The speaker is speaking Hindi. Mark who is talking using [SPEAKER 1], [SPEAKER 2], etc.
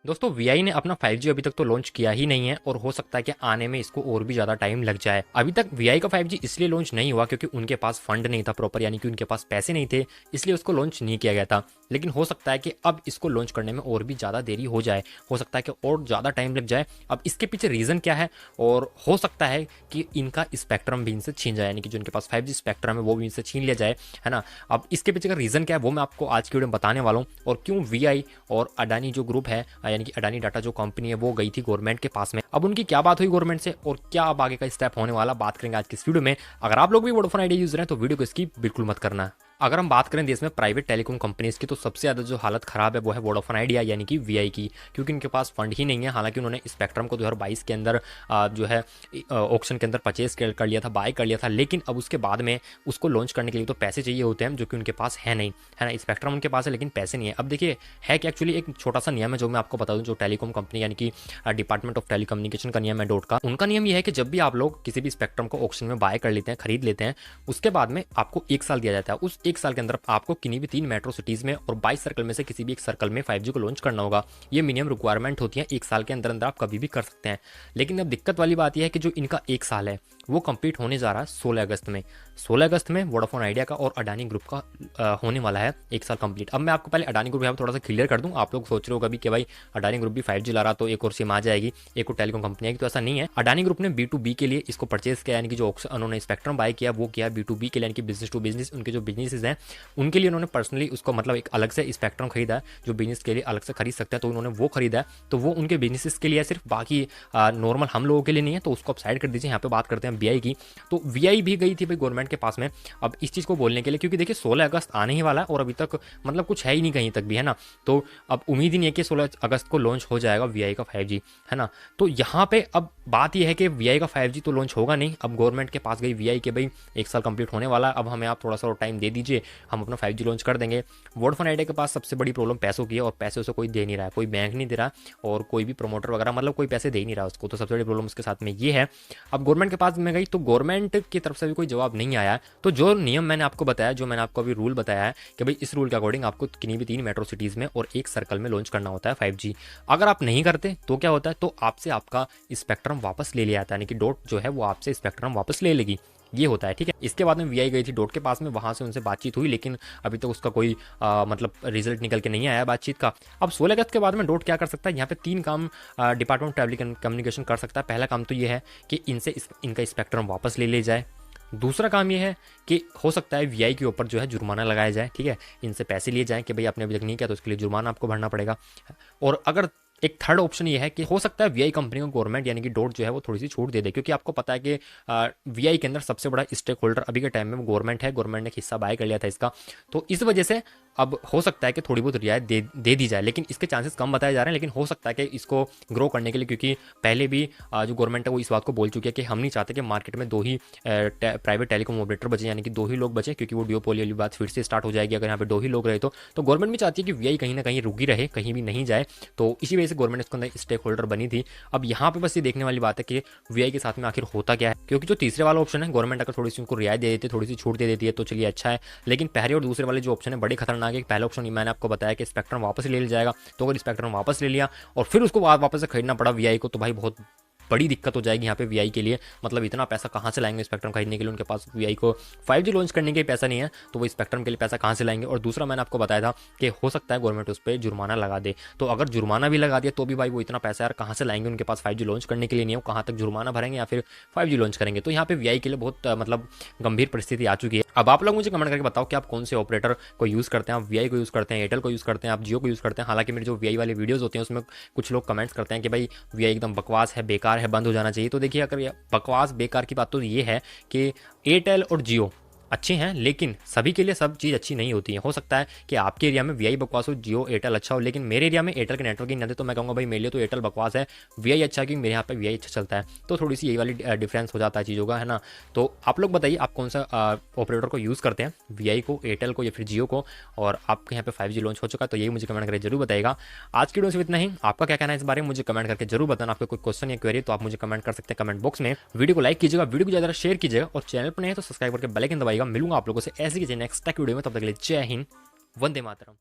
[SPEAKER 1] दोस्तों वीआई ने अपना 5G अभी तक तो लॉन्च किया ही नहीं है और हो सकता है कि आने में इसको और भी ज़्यादा टाइम लग जाए। अभी तक वीआई का 5G इसलिए लॉन्च नहीं हुआ क्योंकि उनके पास फंड नहीं था प्रॉपर, यानी कि उनके पास पैसे नहीं थे, इसलिए उसको लॉन्च नहीं किया गया था। लेकिन हो सकता है कि अब इसको लॉन्च करने में और भी ज़्यादा देरी हो जाए, हो सकता है कि और ज़्यादा टाइम लग जाए। अब इसके पीछे रीज़न क्या है, और हो सकता है कि इनका स्पेक्ट्रम भी इनसे छीन जाए, यानी कि जो इनके पास 5G स्पेक्ट्रम है वो भी इनसे छीन लिया जाए, है ना। अब इसके पीछे का रीज़न क्या है वो मैं आपको आज की वीडियो में बताने वाला हूँ, और क्यों वीआई और अडानी जो ग्रुप है, यानी कि अडानी डाटा जो कंपनी है, वो गई थी गवर्नमेंट के पास में। अब उनकी क्या बात हुई गवर्नमेंट से और क्या अब आगे का स्टेप होने वाला, बात करेंगे आज की इस वीडियो में। अगर आप लोग भी वोडाफोन आइडिया यूजर हैं तो वीडियो को स्किप बिल्कुल मत करना। अगर हम बात करें देश में प्राइवेट टेलीकॉम कंपनीज की, तो सबसे ज़्यादा जो हालत खराब है वो है वोडाफोन आइडिया यानी कि वीआई की, क्योंकि इनके पास फंड ही नहीं है। हालांकि उन्होंने स्पेक्ट्रम को 2022 के अंदर जो है ऑक्शन के अंदर परचेज कर लिया था, बाय कर लिया था, लेकिन अब उसके बाद में उसको लॉन्च करने के लिए तो पैसे चाहिए होते हैं, जो कि उनके पास है नहीं, है ना। स्पेक्ट्रम उनके पास है लेकिन पैसे नहीं है। अब देखिए है कि एक्चुअली एक छोटा सा नियम है जो मैं आपको बता दूं, जो टेलीकॉम कंपनी यानी कि डिपार्टमेंट ऑफ टेलीकम्युनिकेशन का नियम है डॉट का, उनका नियम यह है कि जब भी आप लोग किसी भी स्पेक्ट्रम को ऑक्शन में बाय कर लेते हैं, खरीद लेते हैं, उसके बाद में आपको 1 साल दिया जाता है। उस 1 साल के अंदर आपको किन्हीं भी 3 मेट्रो सिटीज में और 22 सर्कल में से किसी भी एक सर्कल में 5G को लॉन्च करना होगा। ये मिनिमम रिक्वायरमेंट होती है, 1 साल के अंदर अंदर आप कभी भी कर सकते हैं। लेकिन अब दिक्कत वाली बात यह है कि जो इनका 1 साल है वो कंप्लीट होने जा रहा है 16 अगस्त में। 16 अगस्त में वोडाफोन आइडिया का और अडानी ग्रुप का होने वाला है 1 साल कंप्लीट। अब मैं आपको पहले अडानी ग्रुप यहाँ पर थोड़ा सा क्लियर कर दूं। आप लोग सोच रहे हो कभी कि भाई अडानी ग्रुप भी 5G ला रहा तो एक और सिम आ जाएगी, एक और टेलीकॉम कंपनी आएगी, तो ऐसा नहीं है। अडानी ग्रुप ने B2B के लिए इसको परचेज किया, यानी कि जो उन्होंने स्पेक्ट्रम बाय किया वो किया B2B के लिए, यानी कि बिजनेस टू बिजनेस। उनके जो बिजनेसेस हैं उनके लिए उन्होंने पर्सनली उसको मतलब एक अलग से स्पेक्ट्रम खरीदा है, जो बिजनेस के लिए अलग से खरीद सकते हैं, तो उन्होंने वो खरीदा है। तो वो उनके बिजनेसेस के लिए सिर्फ, बाकी नॉर्मल हम लोगों के लिए नहीं है, तो उसको आप साइड कर दीजिए। यहाँ पे बात करते हैं वीआई की। तो वीआई भी गई थी भाई गवर्नमेंट के पास में अब इस चीज़ को बोलने के लिए, क्योंकि देखिए 16 अगस्त आने ही वाला है और अभी तक मतलब कुछ है ही नहीं कहीं तक भी, है ना। तो अब उम्मीद ही नहीं है कि 16 अगस्त को लॉन्च हो जाएगा वीआई का 5G, है ना। तो यहाँ पे अब बात यह है कि वीआई का 5G तो लॉन्च होगा नहीं। अब गवर्नमेंट के पास गई वीआई के भाई 1 साल कंप्लीट होने वाला, अब हमें आप थोड़ा सा टाइम दे दीजिए, हम अपना 5G लॉन्च कर देंगे। वोडाफोन आइडिया के पास सबसे बड़ी प्रॉब्लम पैसों की है, और पैसे उसे कोई दे नहीं रहा है, कोई बैंक नहीं दे रहा, और कोई भी प्रमोटर वगैरह मतलब कोई पैसे दे नहीं रहा उसको। तो सबसे बड़ी प्रॉब्लम उसके साथ में ये है। अब गवर्नमेंट के पास में गई तो गवर्नमेंट की तरफ से भी कोई जवाब नहीं आया। तो जो नियम मैंने आपको बताया, जो मैंने आपको अभी रूल बताया है कि भाई इस रूल के अकॉर्डिंग आपको किन्हीं भी 3 मेट्रो सिटीज में और एक सर्कल में लॉन्च करना होता है 5G। अगर आप नहीं करते तो क्या होता है, तो आपसे आपका स्पेक्ट्रम वापस ले लिया जाता है, यानी कि डॉट जो है वो आपसे स्पेक्ट्रम वापस ले लेगी, ये होता है, ठीक है। इसके बाद में वीआई गई थी डॉट के पास में, वहां से उनसे बातचीत हुई, लेकिन अभी तक उसका कोई मतलब रिजल्ट निकल के नहीं आया बातचीत का। अब 16 अगस्त के बाद में डॉट क्या कर सकता है, यहाँ पे 3 काम डिपार्टमेंट ऑफ टेलीकम्युनिकेशन कर सकता है। पहला काम तो ये है कि इनसे इनका स्पेक्ट्रम वापस ले लिया जाए। दूसरा काम यह है कि हो सकता है वीआई के ऊपर जो है जुर्माना लगाया जाए, ठीक है, इनसे पैसे लिए जाएं कि भाई आपने अभी तक नहीं किया तो उसके लिए जुर्माना आपको भरना पड़ेगा। और अगर एक थर्ड ऑप्शन ये है कि हो सकता है वीआई कंपनी को गवर्नमेंट यानी कि डॉट जो है वो थोड़ी सी छूट दे दे, क्योंकि आपको पता है कि वीआई के अंदर सबसे बड़ा स्टेक होल्डर अभी के टाइम में गवर्नमेंट है, गवर्नमेंट ने एक हिस्सा बाय कर लिया था इसका। तो इस वजह से अब हो सकता है कि थोड़ी बहुत रियायत दे दी जाए, लेकिन इसके चांसेस कम बताए जा रहे हैं। लेकिन हो सकता है कि इसको ग्रो करने के लिए, क्योंकि पहले भी जो गवर्नमेंट है वो इस बात को बोल चुकी है कि हम नहीं चाहते कि मार्केट में 2 ही प्राइवेट टेलीकॉम ऑपरेटर बचे, यानी कि 2 ही लोग बचे, क्योंकि वो डियोपोली वाली बात फिर से स्टार्ट हो जाएगी अगर यहाँ पे 2 ही लोग रहे तो गवर्नमेंट भी चाहती है कि वीआई कहीं ना कहीं रुकी रहे, कहीं भी नहीं जाए। तो इसी वजह से गवर्नमेंट इसको अंदर स्टेक होल्डर बनी थी। अब यहाँ पे बस ये देखने वाली बात है कि वीआई के साथ में आखिर होता क्या है, क्योंकि जो तीसरे वाला ऑप्शन है गवर्नमेंट अगर थोड़ी सी उनको रियायत दे देती है, थोड़ी सी छूट दे देती है तो चलिए अच्छा है। लेकिन पहले और दूसरे वाले जो ऑप्शन है बड़े खतरनाक है। पहला ऑप्शन मैंने आपको बताया कि स्पेक्ट्रम वापस ले लिया जाएगा, तो अगर स्पेक्ट्रम वापस ले लिया और फिर उसको वापस से खरीदना पड़ा वीआई को, तो भाई बहुत बड़ी दिक्कत हो जाएगी यहाँ पे वीआई के लिए। मतलब इतना पैसा कहाँ से लाएंगे स्पेक्ट्रम खरीदने के लिए, उनके पास वीआई को 5G लॉन्च करने के लिए पैसा नहीं है, तो वो स्पेक्ट्रम के लिए पैसा कहाँ से लाएंगे। और दूसरा मैंने आपको बताया था कि हो सकता है गवर्नमेंट उस पर जुर्माना लगा दे, तो अगर जुर्माना भी लगा दिया तो भी भाई वो इतना पैसा यार कहाँ से लाएंगे, उनके पास 5G लॉन्च करने के लिए नहीं है, कहाँ तक जुर्माना भरेंगे या फिर 5G लॉन्च करेंगे। तो यहाँ पे वीआई के लिए बहुत मतलब गंभीर परिस्थिति आ चुकी है। अब आप लोग मुझे कमेंट करके बताओ कि आप कौन से ऑपरेटर को यूज़ करते हैं, आप वीआई को यूज़ करते हैं, एयरटेल को यूज़ करते हैं, आप जियो को यूज़ करते हैं। हालांकि मेरे जो वीआई वाले वीडियोस होते हैं उसमें कुछ लोग कमेंट्स करते हैं कि भाई वीआई एकदम बकवास है, बेकार है, बंद हो जाना चाहिए। तो देखिए अगर बकवास बेकार की बात तो ये है कि एयरटेल और जियो अच्छे हैं, लेकिन सभी के लिए सब चीज़ अच्छी नहीं होती है। हो सकता है कि आपके एरिया में वीआई बकवास हो, जियो एयरटेल अच्छा हो, लेकिन मेरे एरिया में एयरटेल के नेटवर्क ही नहीं आते, तो मैं कहूँगा भाई मेरे लिए तो एयरटेल बकवास है, वीआई अच्छा है, क्योंकि मेरे यहाँ पे वीआई अच्छा चलता है। तो थोड़ी सी यही वाली डिफरेंस हो जाता है चीज़ों का, है ना। तो आप लोग बताइए आप कौन सा ऑपरेटर को यूज़ करते हैं, वीआई को, एयरटेल को या फिर जियो को, और आपके यहाँ पे 5G लॉन्च हो चुका है, तो यही मुझे कमेंट करके जरूर बताएगा। आज की वीडियो से इतना ही। आपका क्या कहना है इस बारे में मुझे कमेंट करके जरूर बताना। आपको कोई क्वेश्चन या क्वेरी तो आप मुझे कमेंट कर सकते हैं कमेंट बॉक्स में। वीडियो को लाइक कीजिएगा, वीडियो को ज़्यादा शेयर कीजिएगा, और चैनल पर नहीं है तो सब्सक्राइब करके बेल आइकन दबाइएगा। मिलूंगा आप लोगों से ऐसी किसी नेक्स्ट वीडियो में, तब तक के लिए जय हिंद, वंदे मातरम।